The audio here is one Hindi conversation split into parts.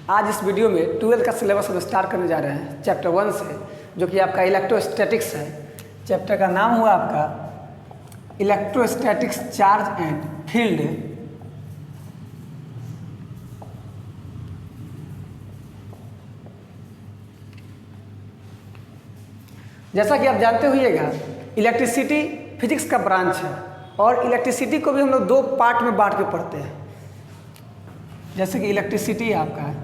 आज इस वीडियो में 12th का सिलेबस हम स्टार्ट करने जा रहे हैं चैप्टर 1 से, जो कि आपका इलेक्ट्रोस्टैटिक्स है। चैप्टर का नाम हुआ आपका इलेक्ट्रोस्टैटिक्स चार्ज एंड फील्ड। जैसा कि आप जानते होइएगा, इलेक्ट्रिसिटी फिजिक्स का ब्रांच है और इलेक्ट्रिसिटी को भी हम लोग दो पार्ट में बांट के पढ़ते हैं। जैसे कि इलेक्ट्रिसिटी आपका है,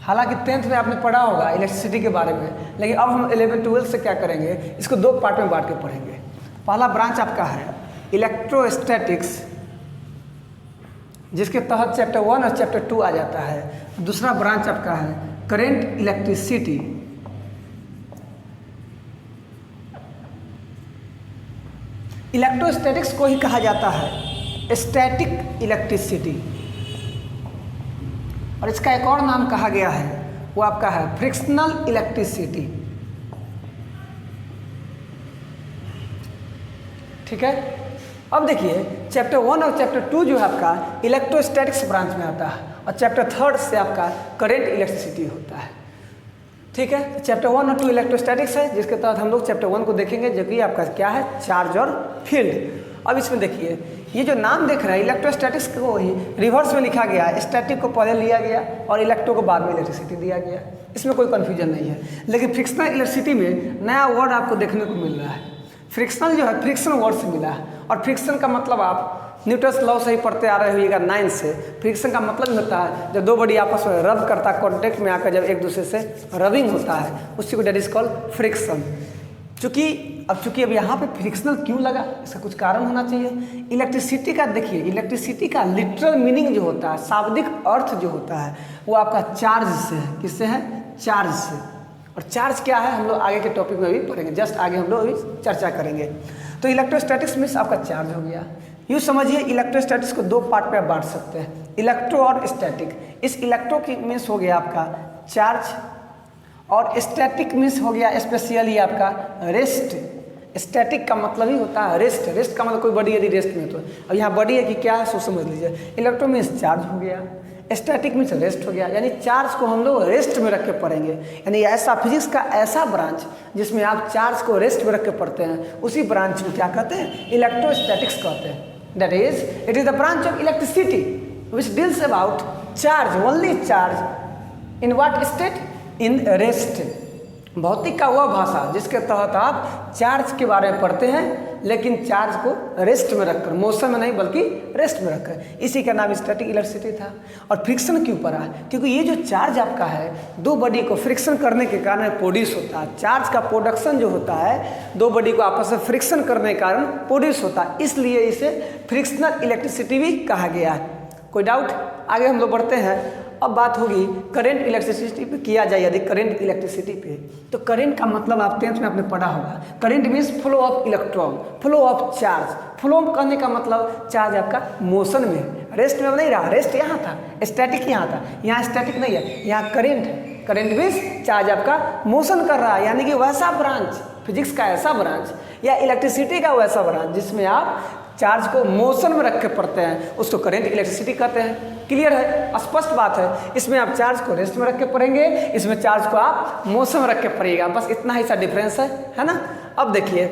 हालांकि 10th में आपने पढ़ा होगा इलेक्ट्रिसिटी के बारे में, लेकिन अब हम 11-12 से क्या करेंगे, इसको दो पार्ट में बांट के पढ़ेंगे। पहला ब्रांच आपका है इलेक्ट्रोस्टैटिक्स, जिसके तहत चैप्टर 1 और चैप्टर 2 आ जाता है। दूसरा ब्रांच आपका है करंट इलेक्ट्रिसिटी। इलेक्ट्रोस्टैटिक्स को ही कहा जाता है स्टैटिक इलेक्ट्रिसिटी, और इसका एक और नाम कहा गया है, वो आपका है फ्रिक्शनल इलेक्ट्रिसिटी। ठीक है। अब देखिए, चैप्टर 1 और चैप्टर 2 जो है आपका इलेक्ट्रोस्टैटिक्स ब्रांच में आता है, और चैप्टर 3 से आपका करंट इलेक्ट्रिसिटी होता है। ठीक है। तो चैप्टर 1 और 2 इलेक्ट्रोस्टैटिक्स है, जिसके तहत हम लोग चैप्टर 1 को देखेंगे, जो कि आपका क्या है, चार्ज और फील्ड। अब इसमें देखिए, ये जो नाम देख रहे हैं इलेक्ट्रोस्टैटिक्स को ही रिवर्स में लिखा गया है। स्टैटिक को पहले लिया गया और इलेक्ट्रो को बाद में इलेक्ट्रिसिटी दिया गया। इसमें कोई कन्फ्यूजन नहीं है। लेकिन फ्रिक्शनल इलेक्ट्रिसिटी में नया वर्ड आपको देखने को मिल रहा है। फ्रिक्शनल जो है फ्रिक्शन वर्ड से मिला है, और फ्रिक्शन का मतलब आप न्यूटन्स लॉ से ही पढ़ते आ रहे होइएगा 9 से। फ्रिक्शन का मतलब होता है जब दो बॉडी आपस में रब करता है, कॉन्टेक्ट में आकर जब एक दूसरे से रबिंग होता है, उसी को डेट इज कॉल्ड फ्रिक्शन। चूंकि अब यहाँ पे फ्रिक्शनल क्यों लगा, इसका कुछ कारण होना चाहिए। इलेक्ट्रिसिटी का देखिए, इलेक्ट्रिसिटी का लिटरल मीनिंग जो होता है, शाब्दिक अर्थ जो होता है, वो आपका चार्ज से है। किससे है? चार्ज से। और चार्ज क्या है, हम लोग आगे के टॉपिक में भी पढ़ेंगे। जस्ट आगे हम लोग अभी चर्चा करेंगे। तो इलेक्ट्रोस्टैटिक्स मीन्स आपका चार्ज हो गया। यूँ समझिए, इलेक्ट्रोस्टैटिक्स को दो पार्ट में बांट सकते हैं, इलेक्ट्रो और स्टैटिक। इस इलेक्ट्रो की मीन्स हो गया आपका चार्ज, और स्टैटिक मीन्स हो गया स्पेशली आपका रेस्ट। स्टैटिक का मतलब ही होता है रेस्ट। रेस्ट का मतलब कोई बॉडी यदि रेस्ट में, तो अब यहाँ बॉडी है कि क्या है, सो समझ लीजिए। इलेक्ट्रो मीन्स चार्ज हो गया, स्टैटिक मीन्स रेस्ट हो गया। यानी चार्ज को हम लोग रेस्ट में रख के पढ़ेंगे। यानी ऐसा फिजिक्स का ऐसा ब्रांच जिसमें आप चार्ज को रेस्ट में रख के पढ़ते हैं, उसी ब्रांच को क्या कहते हैं, इलेक्ट्रोस्टैटिक्स कहते हैं। That is it is the branch of electricity which deals about charge, only charge in what state, in rest. भौतिक का वह भाषा जिसके तहत आप चार्ज के बारे में पढ़ते हैं, लेकिन चार्ज को रेस्ट में रखकर, मोशन में नहीं बल्कि रेस्ट में रखकर। इसी का नाम स्टैटिक इलेक्ट्रिसिटी था। और फ्रिक्शन क्यों पड़ा, क्योंकि ये जो चार्ज आपका है, दो बॉडी को फ्रिक्शन करने के कारण प्रोड्यूस होता है। चार्ज का प्रोडक्शन जो होता है, दो बॉडी को आपस में फ्रिक्शन करने के कारण प्रोड्यूस होता है, इसलिए इसे फ्रिक्शनल इलेक्ट्रिसिटी भी कहा गया है। कोई डाउट? आगे हम लोग बढ़ते हैं। अब बात होगी करंट इलेक्ट्रिसिटी पे किया जाए। यदि करंट इलेक्ट्रिसिटी पे, तो करंट का मतलब आप 10th में आपने पढ़ा होगा। Current means flow of electron, flow of charge. Flow करने का मतलब चार्ज आपका मोशन में, रेस्ट में नहीं रहा। रेस्ट यहाँ था, स्टैटिक यहाँ था, यहाँ स्टैटिक नहीं है, यहाँ करंट है। करंट मीन्स चार्ज आपका मोशन कर रहा है। यानी कि वैसा ब्रांच, फिजिक्स का ऐसा ब्रांच या इलेक्ट्रिसिटी का वैसा ब्रांच जिसमें आप चार्ज को मोशन में रख के पढ़ते हैं, उसको करंट इलेक्ट्रिसिटी कहते हैं। क्लियर है? स्पष्ट बात है। इसमें आप चार्ज को रेस्ट में रख के पढ़ेंगे, इसमें चार्ज को आप मोशन में रख के पढ़िएगा। बस इतना ही सा डिफरेंस है ना। अब देखिए,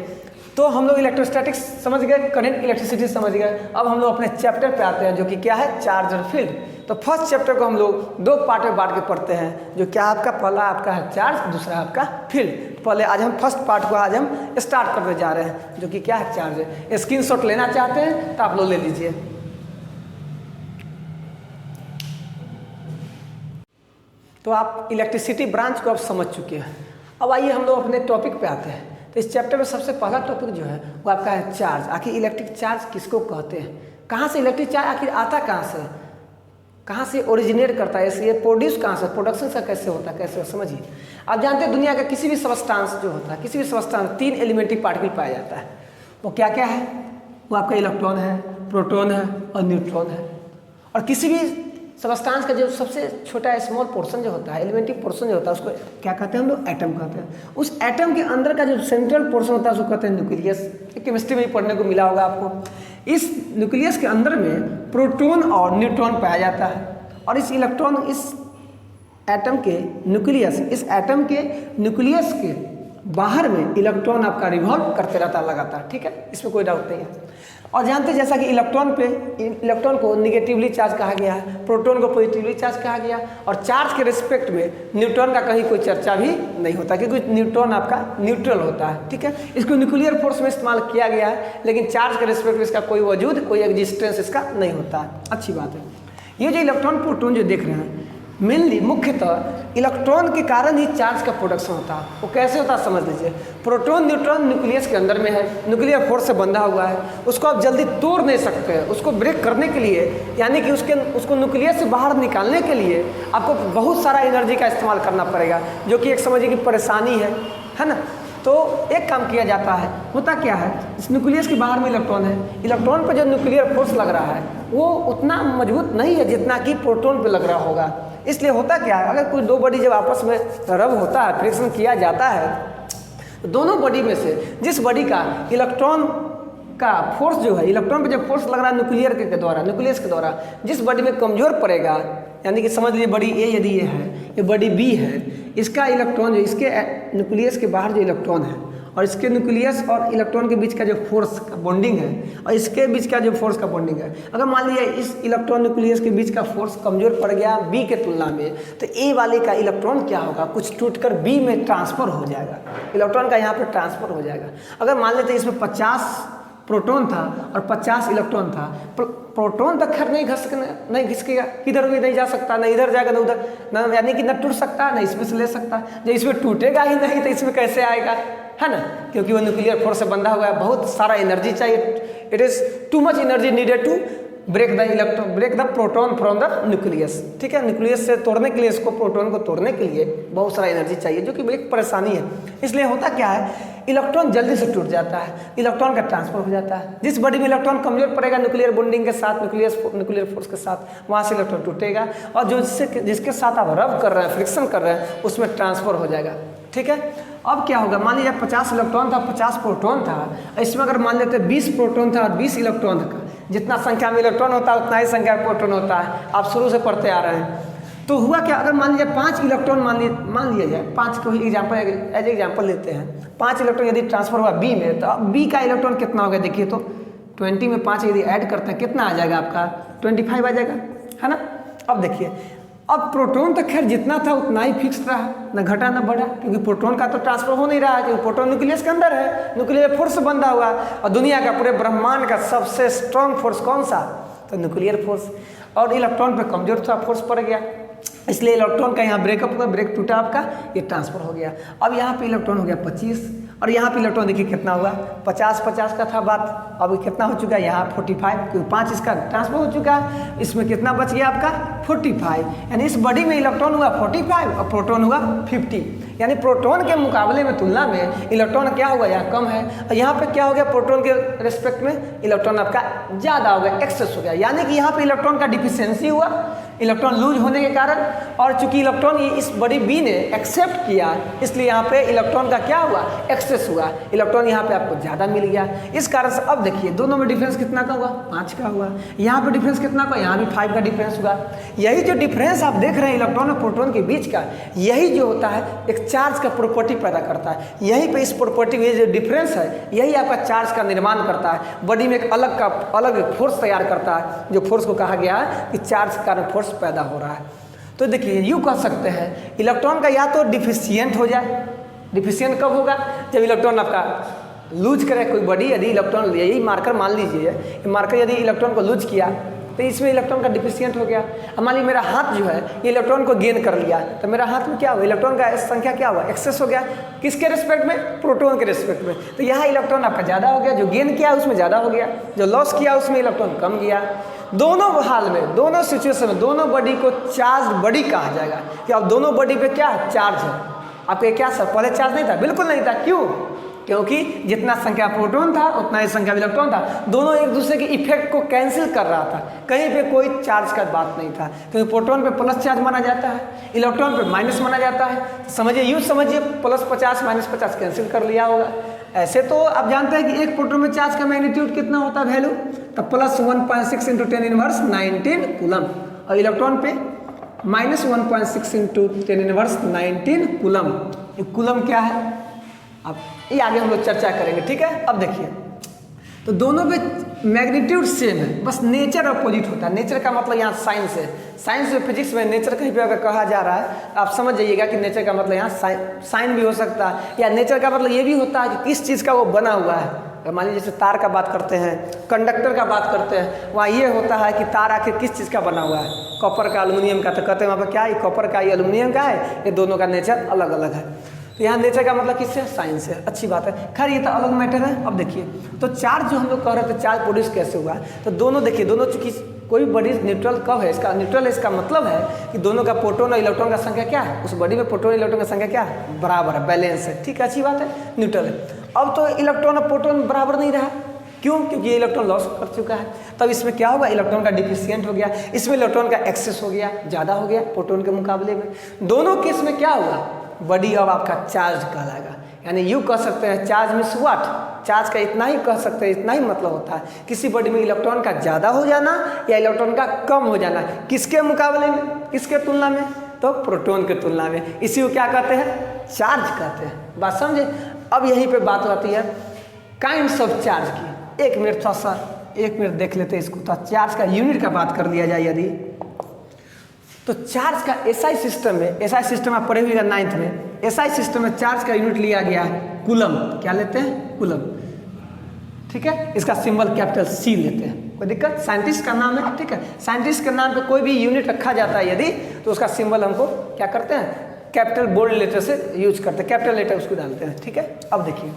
तो हम लोग इलेक्ट्रोस्टैटिक्स समझ गए, करंट इलेक्ट्रिसिटी समझ गए। अब हम लोग अपने चैप्टर पे आते हैं, जो कि क्या है, चार्ज और फील्ड। तो फर्स्ट चैप्टर को हम लोग दो पार्ट में बांट के पढ़ते हैं, जो क्या आपका, पहला आपका है चार्ज, दूसरा आपका फील्ड। पहले आज हम फर्स्ट पार्ट को आज हम स्टार्ट करने जा रहे हैं, जो कि क्या है, चार्ज है। स्क्रीनशॉट लेना चाहते हैं तो आप लोग ले लीजिए। तो आप इलेक्ट्रिसिटी ब्रांच को आप समझ चुके हैं। अब आइए हम लोग अपने टॉपिक पे आते हैं। तो इस चैप्टर में सबसे पहला टॉपिक जो है वो आपका है चार्ज। आखिर इलेक्ट्रिक चार्ज किसको कहते हैं, कहाँ से इलेक्ट्रिक चार्ज आखिर आता कहाँ से, कहाँ से ओरिजिनेट करता है, इसलिए प्रोड्यूस कहाँ से, प्रोडक्शन का कैसे होता है, कैसे समझिए। आप जानते हैं दुनिया का किसी भी सबस्टांस जो होता है, किसी भी सबस्टांस 3 एलिमेंट्री पार्टिकल पाया जाता है। वो क्या क्या है, वो आपका इलेक्ट्रॉन है, प्रोटॉन है और न्यूट्रॉन है। और किसी भी सबस्टांस का जो सबसे छोटा स्मॉल पोर्शन जो होता है, एलिमेंट्री पोर्शन जो होता है, उसको क्या कहते हैं हम लोग, एटम कहते हैं। उस एटम के अंदर का जो सेंट्रल पोर्शन होता है उसको कहते हैं न्यूक्लियस। केमिस्ट्री में ही पढ़ने को मिला होगा आपको। इस न्यूक्लियस के अंदर में प्रोटॉन और न्यूट्रॉन पाया जाता है। और इस इलेक्ट्रॉन इस एटम के न्यूक्लियस, इस एटम के न्यूक्लियस के बाहर में इलेक्ट्रॉन आपका रिवॉल्व करते रहता है लगातार, ठीक है, इसमें कोई डाउट नहीं है। और जानते हैं जैसा कि इलेक्ट्रॉन को निगेटिवली चार्ज कहा गया है, प्रोटॉन को पॉजिटिवली चार्ज कहा गया, और चार्ज के रिस्पेक्ट में न्यूट्रॉन का कहीं कोई चर्चा भी नहीं होता क्योंकि न्यूट्रॉन आपका न्यूट्रल होता है, ठीक है। इसको न्यूक्लियर फोर्स में इस्तेमाल किया गया है, लेकिन चार्ज के रिस्पेक्ट में इसका कोई वजूद, कोई एग्जिस्टेंस इसका नहीं होता है। अच्छी बात है। ये जो इलेक्ट्रॉन प्रोटॉन जो देख रहे हैं मेनली मुख्यतः इलेक्ट्रॉन के कारण ही चार्ज का प्रोडक्शन होता है। वो कैसे होता है समझ लीजिए। प्रोटॉन न्यूट्रॉन न्यूक्लियस के अंदर में है, न्यूक्लियर फोर्स से बंधा हुआ है, उसको आप जल्दी तोड़ नहीं सकते हैं। उसको ब्रेक करने के लिए यानी कि उसको न्यूक्लियस से बाहर निकालने के लिए आपको बहुत सारा एनर्जी का इस्तेमाल करना पड़ेगा, जो कि एक समझिए कि परेशानी है ना। तो एक काम किया जाता है, होता क्या है, इस न्यूक्लियस के बाहर में इलेक्ट्रॉन है, इलेक्ट्रॉन पर जो न्यूक्लियर फोर्स लग रहा है वो उतना मजबूत नहीं है जितना कि प्रोटॉन पे लग रहा होगा। इसलिए होता क्या है, अगर कोई दो बॉडी जब आपस में रब होता है, फ्रिक्शन किया जाता है, तो दोनों बॉडी में से जिस बॉडी का इलेक्ट्रॉन का फोर्स जो है, इलेक्ट्रॉन पे जब फोर्स लग रहा है न्यूक्लियस के द्वारा जिस बॉडी में कमजोर पड़ेगा, यानी कि समझ लीजिए बॉडी ए यदि ये है, ये बॉडी बी है, इसका इलेक्ट्रॉन जो इसके न्यूक्लियस के बाहर जो इलेक्ट्रॉन है और इसके न्यूक्लियस और इलेक्ट्रॉन के बीच का जो फोर्स का बॉन्डिंग है और इसके बीच का जो फोर्स का बॉन्डिंग है, अगर मान लीजिए इस इलेक्ट्रॉन न्यूक्लियस के बीच का फोर्स कमजोर पड़ गया बी के तुलना में, तो ए वाले का इलेक्ट्रॉन क्या होगा, कुछ टूटकर बी में ट्रांसफर हो जाएगा, इलेक्ट्रॉन का यहाँ पर ट्रांसफर हो जाएगा। अगर मान लेते इसमें 50 प्रोटॉन था और 50 इलेक्ट्रॉन था, प्रोटॉन तक खैर नहीं घिसकेगा, किधर भी नहीं जा सकता, ना इधर जाएगा ना उधर, ना यानी कि न टूट सकता ना इसमें से ले सकता। जब इसमें टूटेगा ही नहीं तो इसमें कैसे आएगा, है ना, क्योंकि वो न्यूक्लियर फोर्स से बंधा हुआ है, बहुत सारा एनर्जी चाहिए, it is too much energy needed to break the proton from the nucleus, ठीक है। न्यूक्लियस से तोड़ने के लिए, इसको प्रोटॉन को तोड़ने के लिए बहुत सारा एनर्जी चाहिए, जो कि एक परेशानी है। इसलिए होता क्या है, इलेक्ट्रॉन जल्दी से टूट जाता है, इलेक्ट्रॉन का ट्रांसफर हो जाता है। जिस बॉडी में इलेक्ट्रॉन कमजोर पड़ेगा न्यूक्लियर बॉन्डिंग के साथ, न्यूक्लियर फोर्स के साथ, वहाँ से इलेक्ट्रॉन टूटेगा और जो जिसके साथ आप रब कर रहे हैं, फ्रिक्शन कर रहे हैं, उसमें ट्रांसफर हो जाएगा, ठीक है। अब क्या होगा, मान लीजिए 50 इलेक्ट्रॉन था, 50 प्रोटॉन था, इसमें अगर मान लेते 20 प्रोटॉन था और 20 इलेक्ट्रॉन था, जितना संख्या में इलेक्ट्रॉन होता है उतना ही संख्या में प्रोटॉन होता है, आप शुरू से पढ़ते आ रहे हैं। तो हुआ क्या, अगर मान लीजिए 5 इलेक्ट्रॉन मान लिया जाए, 5 को एज एग्जाम्पल लेते हैं, 5 इलेक्ट्रॉन यदि ट्रांसफर हुआ बी में, तो अब बी का इलेक्ट्रॉन कितना होगा देखिए, तो 20 में 5 यदि ऐड करते हैं कितना आ जाएगा आपका, 25 आ जाएगा, है ना। अब देखिए, अब प्रोटॉन तो खैर जितना था उतना ही फिक्स रहा, न घटा न बढ़ा, क्योंकि प्रोटॉन का तो ट्रांसफर हो नहीं रहा है, क्योंकि प्रोटॉन न्यूक्लियस के अंदर है, न्यूक्लियर फोर्स बंधा हुआ है, और दुनिया का पूरे ब्रह्मांड का सबसे स्ट्रॉन्ग फोर्स कौन सा, तो न्यूक्लियर फोर्स, और इलेक्ट्रॉन पे कमजोर सा फोर्स पड़ गया, इसलिए इलेक्ट्रॉन का यहाँ ब्रेकअप हुआ, ब्रेक टूटा आपका, ये ट्रांसफर हो गया। अब यहाँ पे इलेक्ट्रॉन हो गया 25 और यहाँ पे इलेक्ट्रॉन देखिए कितना हुआ, 50 का था बात, अब कितना हो चुका है यहाँ 45, क्योंकि 5 इसका ट्रांसफर हो चुका है, इसमें कितना बच गया आपका 45, यानी इस बॉडी में इलेक्ट्रॉन हुआ 45 और प्रोटॉन हुआ 50, यानी प्रोटॉन के मुकाबले में तुलना में इलेक्ट्रॉन क्या होगा, यहाँ कम है, और यहाँ पे क्या हो गया, प्रोटॉन के रिस्पेक्ट में इलेक्ट्रॉन आपका ज़्यादा हो गया, एक्सेस हो गया, यानी कि यहाँ पे इलेक्ट्रॉन का डिफिशियंसी हुआ, इलेक्ट्रॉन लूज होने के कारण, और चूंकि इलेक्ट्रॉन ये इस बॉडी बी ने एक्सेप्ट किया, इसलिए यहाँ पे इलेक्ट्रॉन का क्या हुआ, एक्सेस हुआ, इलेक्ट्रॉन यहाँ पे आपको ज़्यादा मिल गया। इस कारण से अब देखिए दोनों में डिफरेंस कितना का हुआ, 5 का हुआ, यहाँ पे डिफरेंस कितना का, यहाँ भी 5 का डिफरेंस हुआ। यही जो डिफरेंस आप देख रहे हैं इलेक्ट्रॉन और प्रोटॉन के बीच का, यही जो होता है एक चार्ज का प्रॉपर्टी पैदा करता है, यहीं पे इस प्रॉपर्टी में जो डिफरेंस है यही आपका चार्ज का निर्माण करता है, बॉडी में एक अलग फोर्स तैयार करता है, जो फोर्स को कहा गया है कि चार्ज का फोर्स पैदा हो रहा है। तो देखिए यूँ कह सकते हैं इलेक्ट्रॉन का या तो डिफिशियंट हो जाए, डिफिशियंट कब होगा, जब इलेक्ट्रॉन आपका लूज करे, कोई बॉडी यदि इलेक्ट्रॉन, यही मार्कर मान लीजिए, मार्कर यदि इलेक्ट्रॉन को लूज किया तो इसमें इलेक्ट्रॉन का डिफिशियंट हो गया। अब मान लीजिए मेरा हाथ जो है ये इलेक्ट्रॉन को गेन कर लिया, तो मेरा हाथ में क्या हुआ, इलेक्ट्रॉन का संख्या क्या हुआ, एक्सेस हो गया, किसके रिस्पेक्ट में, प्रोटॉन के रिस्पेक्ट में, तो यहाँ इलेक्ट्रॉन आपका ज़्यादा हो गया, जो गेन किया उसमें ज़्यादा हो गया, जो लॉस किया उसमें इलेक्ट्रॉन कम गया। दोनों हाल में, दोनों सिचुएशन में दोनों बॉडी को चार्ज बॉडी कहा जाएगा, कि अब दोनों बॉडी पे क्या चार्ज है, आपके क्या सर पहले चार्ज नहीं था, बिल्कुल नहीं था, क्यों, क्योंकि जितना संख्या प्रोटॉन था उतना ही संख्या इलेक्ट्रॉन था, दोनों एक दूसरे के इफेक्ट को कैंसिल कर रहा था, कहीं पे कोई चार्ज का बात नहीं था, क्योंकि प्रोटॉन पे प्लस चार्ज माना जाता है, इलेक्ट्रॉन पे माइनस माना जाता है। समझिए यूँ समझिए, प्लस 50 माइनस 50 कैंसिल कर लिया होगा। ऐसे तो आप जानते हैं कि एक प्रोटॉन में चार्ज का मैग्नीट्यूड कितना होता है, वैल्यू, तो प्लस 1.6 × 10⁻⁹ कूलम, और इलेक्ट्रॉन पे -1.6 इंटू 10⁻19 कूलम। ये कूलम क्या है, अब ये आगे हम लोग चर्चा करेंगे, ठीक है। अब देखिए, तो दोनों पे मैग्नीट्यूड सेम है, बस नेचर अपोजिट होता है। नेचर का मतलब यहाँ साइंस है। साइंस और फिजिक्स में नेचर कहीं पे अगर कहा जा रहा है, आप समझ जाइएगा कि नेचर का मतलब यहाँ साइन भी हो सकता है, या नेचर का मतलब ये भी होता है कि किस चीज़ का वो बना हुआ है। मान लीजिए जैसे तार का बात करते हैं, कंडक्टर का बात करते हैं, वहाँ ये होता है कि तार आखिर किस चीज़ का बना हुआ है, कॉपर का, एल्युमिनियम का। तो कहते हैं वहाँ पर क्या, ये कॉपर का, ये एल्युमिनियम का है, ये दोनों का नेचर अलग अलग है। तो यहाँ नेचर का मतलब किससे, साइंस है। अच्छी बात है, खैर ये तो अलग मैटर है। अब देखिए, तो चार्ज जो हम लोग कह रहे थे, चार्ज प्रोड्यूस कैसे हुआ, तो दोनों देखिए, दोनों चूंकि कोई बॉडी न्यूट्रल कब है, इसका न्यूट्रल है, इसका मतलब है कि दोनों का प्रोटॉन और इलेक्ट्रॉन का संख्या क्या है, उस बॉडी में प्रोटॉन और इलेक्ट्रॉन की संख्या क्या है, बराबर है, बैलेंस है, ठीक है, अच्छी बात है, न्यूट्रल है। अब तो इलेक्ट्रॉन और प्रोटॉन बराबर नहीं रहा, क्यों, क्योंकि ये इलेक्ट्रॉन लॉस कर चुका है। तब इसमें क्या होगा, इलेक्ट्रॉन का डिफिशिएंट हो गया, इसमें इलेक्ट्रॉन का एक्सेस हो गया, ज़्यादा हो गया प्रोटॉन के मुकाबले में। दोनों केस में क्या होगा, बॉडी अब आपका चार्ज कहलाएगा। यानी यूँ कह सकते हैं चार्ज मीन्स व्हाट, चार्ज का इतना ही कह सकते हैं, इतना ही मतलब होता है किसी बॉडी में इलेक्ट्रॉन का ज़्यादा हो जाना या इलेक्ट्रॉन का कम हो जाना, किसके मुकाबले में, किसके तुलना में, तो प्रोटॉन के तुलना में। इसी को क्या कहते हैं, चार्ज कहते हैं। बात समझे। अब यहीं पे बात आती है काइंड्स ऑफ चार्ज की। एक मिनट, थोड़ा सा एक मिनट देख लेते हैं इसको। तो चार्ज का यूनिट का बात कर लिया जाए यदि, तो चार्ज का एसआई सिस्टम में, एसआई सिस्टम आप पढ़े हुए 9th में, एसआई सिस्टम में चार्ज का यूनिट लिया गया है कूलम। क्या लेते हैं, कूलम, ठीक है। इसका सिंबल कैपिटल सी लेते हैं, कोई दिक्कत, साइंटिस्ट का नाम है, ठीक है। साइंटिस्ट के नाम पे कोई भी यूनिट रखा जाता है यदि, तो उसका सिंबल हमको क्या करते हैं, कैपिटल बोल्ड लेटर से यूज करते हैं, कैपिटल लेटर उसको डालते हैं, ठीक है। अब देखिए,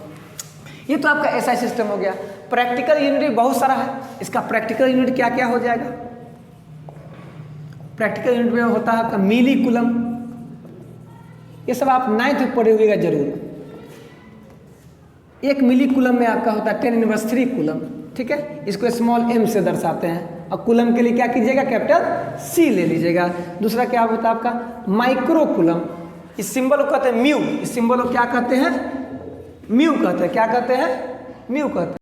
ये तो आपका एसआई सिस्टम हो गया। प्रैक्टिकल यूनिट भी बहुत सारा है। इसका प्रैक्टिकल यूनिट क्या क्या हो जाएगा, प्रैक्टिकल यूनिट में होता है आपका मिली कूलम। ये सब आप 9th में पढ़े हुएगा जरूर। 1 मिली कूलम में आपका होता है 10⁻³ कूलम, ठीक है। इसको स्मॉल m से दर्शाते हैं, और कूलम के लिए क्या कीजिएगा, कैपिटल C ले लीजिएगा। दूसरा क्या होता है आपका माइक्रो कूलम। इस सिंबल को कहते हैं म्यू, इस सिंबल को क्या कहते हैं, म्यू कहते हैं। क्या कहते हैं, म्यू कहते हैं।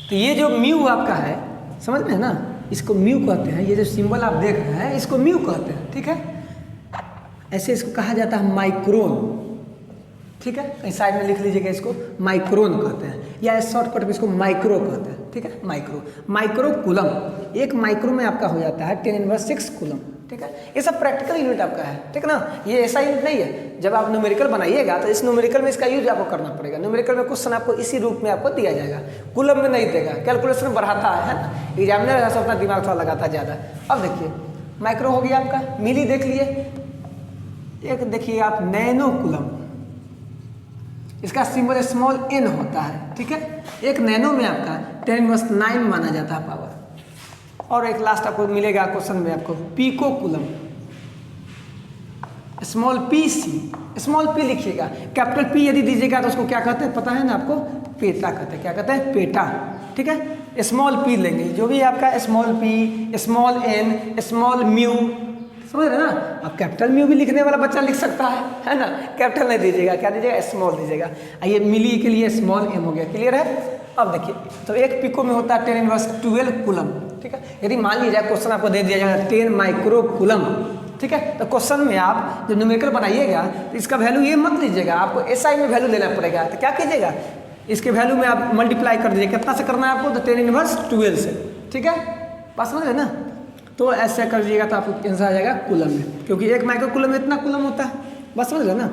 तो ये जो म्यू आपका है, समझ में है ना, इसको म्यू कहते हैं। ये जो सिंबल आप देख रहे हैं इसको म्यू कहते हैं, ठीक है। ऐसे इसको कहा जाता है माइक्रोन, ठीक है। कहीं साइड में लिख लीजिएगा, इसको माइक्रोन कहते हैं, या शॉर्टकट में इसको माइक्रो कहते हैं, ठीक है। माइक्रो, माइक्रो कूलम, 1 माइक्रो में आपका हो जाता है 10⁻6 कूलम, ठीक है। ये सब प्रैक्टिकल यूनिट आपका है, ठीक है ना। ये ऐसा यूनिट नहीं है। जब आप न्यूमेरिकल बनाइएगा तो इस न्यूमेरिकल में इसका यूज आपको करना पड़ेगा। न्यूमेरिकल में क्वेश्चन आपको इसी रूप में आपको दिया जाएगा, कूलम में नहीं देगा। कैलकुलेशन बढ़ाता है ना, एग्जामिनर ऐसा अपना दिमाग थोड़ा लगाता है ज़्यादा। अब देखिए, माइक्रो हो गया आपका, मिली देख लिए। एक देखिए आप नैनो कूलम, इसका सिंबल स्मॉल n होता है, ठीक है। एक नैनो में आपका 10⁻9 माना जाता है पावर। और एक लास्ट आपको मिलेगा क्वेश्चन में आपको pico coulomb, small pc, small p लिखिएगा। कैपिटल P यदि दीजिएगा तो उसको क्या कहते हैं पता है ना आपको, पेटा कहते हैं। क्या कहते हैं, पेटा, ठीक है। स्मॉल p लेंगे, जो भी आपका small p, small n, small mu, समझ रहे ना। अब कैपिटल म्यू भी लिखने वाला बच्चा लिख सकता है ना। कैपिटल नहीं दीजिएगा, क्या दीजिएगा, स्मॉल दीजिएगा। ये मिली के लिए स्मॉल m हो गया, क्लियर है। अब देखिए, तो 1 पिको में होता है 10⁻12 कूलम, ठीक है। यदि मान लीजिए क्वेश्चन आपको दे दिया जाएगा 10 माइक्रो कूलम, ठीक है। तो क्वेश्चन में आप जब न्यूमेरिकल बनाइएगा तो इसका वैल्यू ये मत लीजिएगा, आपको एसआई में वैल्यू लेना पड़ेगा। तो क्या कीजिएगा, इसके वैल्यू में आप मल्टीप्लाई कर दीजिए। कितना से करना है आपको, तो 10⁻12 से, ठीक है। बात समझ रहे ना। तो ऐसा कर दीजिएगा तो आपको आंसर आ जाएगा कूलम में, क्योंकि 1 माइक्रो कूलम में इतना कूलम होता है। बात समझ रहे ना।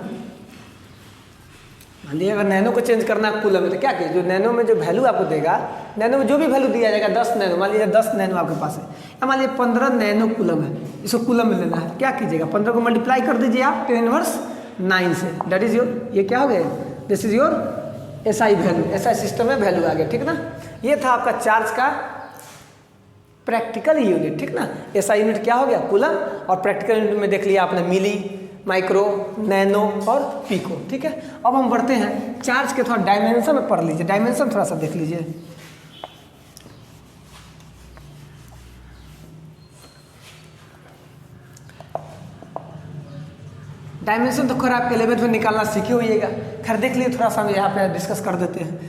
मान लीजिए अगर नैनो को चेंज करना है कूलम में, तो क्या कीजिए, जो नैनो में जो वैल्यू आपको देगा, नैनो में जो भी वैल्यू दिया जाएगा 10 नैनो, मान लीजिए 10 नैनो आपके पास है, या मान लीजिए 15 नैनो कूलम है, इसको कूलम में लेना है। क्या कीजिएगा, 15 को मल्टीप्लाई कर दीजिए आप 10⁻9 से, दैट इज योर, ये क्या हो गया, this is your SI value, SI system में वैल्यू आ गया, ठीक ना। ये था आपका चार्ज का प्रैक्टिकल यूनिट, ठीक ना। एसआई यूनिट क्या हो गया, कूलम, और प्रैक्टिकल यूनिट में देख लिया आपने मिली, माइक्रो, नैनो और पिको, ठीक है। अब हम बढ़ते हैं चार्ज के थोड़ा डायमेंशन में पढ़ लीजिए, डायमेंशन थोड़ा सा देख लीजिए। डायमेंशन तो खैर आप 11th में निकालना सीखे होइएगा, खैर देख लिए थोड़ा सा हम यहाँ पे डिस्कस कर देते हैं।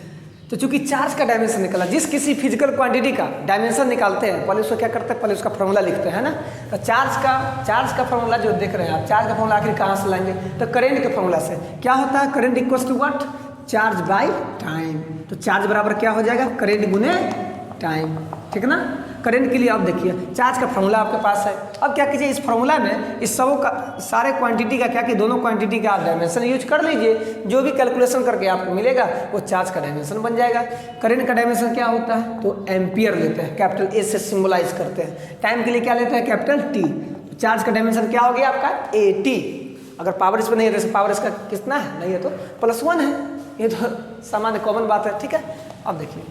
तो चूंकि चार्ज का डायमेंशन निकला, जिस किसी फिजिकल क्वांटिटी का डायमेंशन निकालते हैं पहले उसको क्या करते हैं, पहले उसका फॉर्मूला लिखते हैं ना। तो चार्ज का फॉर्मूला जो देख रहे हैं आप, चार्ज का फॉर्मूला आखिर कहाँ से लाएंगे, तो करंट के फॉर्मूला से। क्या होता है, current equals to what, charge by time. तो चार्ज बराबर क्या हो जाएगा, करंट गुने टाइम, ठीक है ना। करंट के लिए आप देखिए चार्ज का फॉर्मूला आपके पास है। अब क्या कीजिए, इस फॉर्मूला में इस सब का सारे क्वांटिटी का क्या कि दोनों क्वांटिटी का आप डायमेंशन यूज कर लीजिए, जो भी कैलकुलेशन करके आपको मिलेगा वो चार्ज का डायमेंशन बन जाएगा। करंट का डायमेंशन क्या होता है, तो एम्पियर लेते हैं, कैपिटल ए से सिंबलाइज करते हैं। टाइम के लिए क्या लेते हैं, कैपिटल टी। चार्ज का डायमेंशन क्या हो गया आपका, ए टी। अगर पावर इसमें नहीं है तो पावर इसका कितना है, नहीं है तो +1 है। ये तो सामान्य कॉमन बात है, ठीक है। अब देखिए,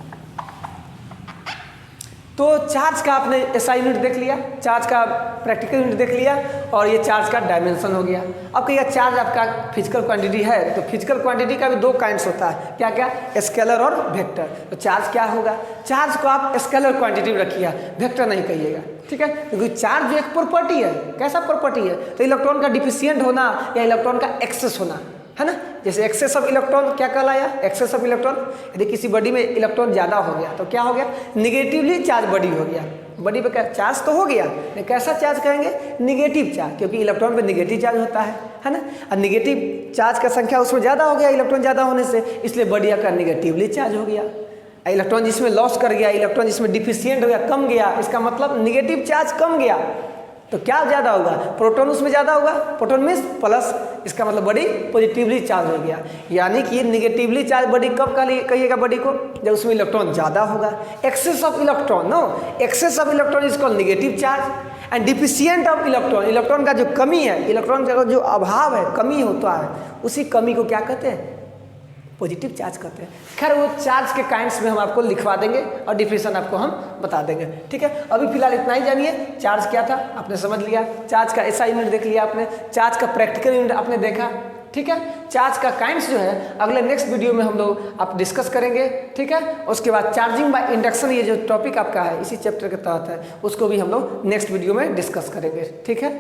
तो चार्ज का आपने एसआई यूनिट देख लिया, चार्ज का प्रैक्टिकल यूनिट देख लिया, और ये चार्ज का डायमेंशन हो गया। अब कहिए चार्ज आपका फिजिकल क्वांटिटी है, तो फिजिकल क्वांटिटी का भी 2 काइंड्स होता है, क्या क्या, स्केलर और वेक्टर। तो चार्ज क्या होगा, चार्ज को आप स्केलर क्वांटिटी में रखिए, वेक्टर नहीं कहिएगा, ठीक है। क्योंकि चार्ज जो एक प्रॉपर्टी है, कैसा प्रॉपर्टी है, तो इलेक्ट्रॉन का डिफिशिएंट होना या इलेक्ट्रॉन का एक्सेस होना, है ना। जैसे एक्सेस ऑफ इलेक्ट्रॉन क्या कहलाया, एक्सेस ऑफ इलेक्ट्रॉन, यदि किसी बॉडी में इलेक्ट्रॉन ज़्यादा हो गया तो क्या हो गया, निगेटिवली चार्ज बॉडी हो गया। बॉडी पे क्या चार्ज तो हो गया, लेकिन कैसा चार्ज कहेंगे, निगेटिव चार्ज, क्योंकि इलेक्ट्रॉन पे निगेटिव चार्ज होता है ना। और निगेटिव चार्ज का संख्या उसमें ज़्यादा हो गया इलेक्ट्रॉन ज़्यादा होने से, इसलिए बॉडी का निगेटिवली चार्ज हो गया। इलेक्ट्रॉन जिसमें लॉस कर गया, इलेक्ट्रॉन जिसमें डिफिशिएंट हो गया, कम गया, इसका मतलब निगेटिव चार्ज कम गया। तो क्या ज़्यादा होगा, प्रोटॉन उसमें ज़्यादा होगा, प्रोटॉन मीन्स प्लस, इसका मतलब बॉडी पॉजिटिवली चार्ज हो गया। यानी कि निगेटिवली चार्ज बॉडी कब कहिएगा बॉडी को, जब उसमें इलेक्ट्रॉन ज़्यादा होगा। Excess of electron, no, excess of electron is called negative charge and deficient of electron, electron का जो कमी है, इलेक्ट्रॉन का जो अभाव है, कमी होता है, उसी कमी को क्या कहते हैं, पॉजिटिव चार्ज कहते हैं। खैर वो चार्ज के काइंड्स में हम आपको लिखवा देंगे और डिफिनेशन आपको हम बता देंगे, ठीक है। अभी फिलहाल इतना ही जानिए, चार्ज क्या था आपने समझ लिया, चार्ज का एसआई यूनिट देख लिया आपने, चार्ज का प्रैक्टिकल यूनिट आपने देखा, ठीक है। चार्ज का काइंड्स जो है अगले नेक्स्ट वीडियो में हम लोग आप डिस्कस करेंगे, ठीक है। उसके बाद चार्जिंग बाय इंडक्शन, ये जो टॉपिक आपका है इसी चैप्टर के तहत है, उसको भी हम लोग नेक्स्ट वीडियो में डिस्कस करेंगे, ठीक है।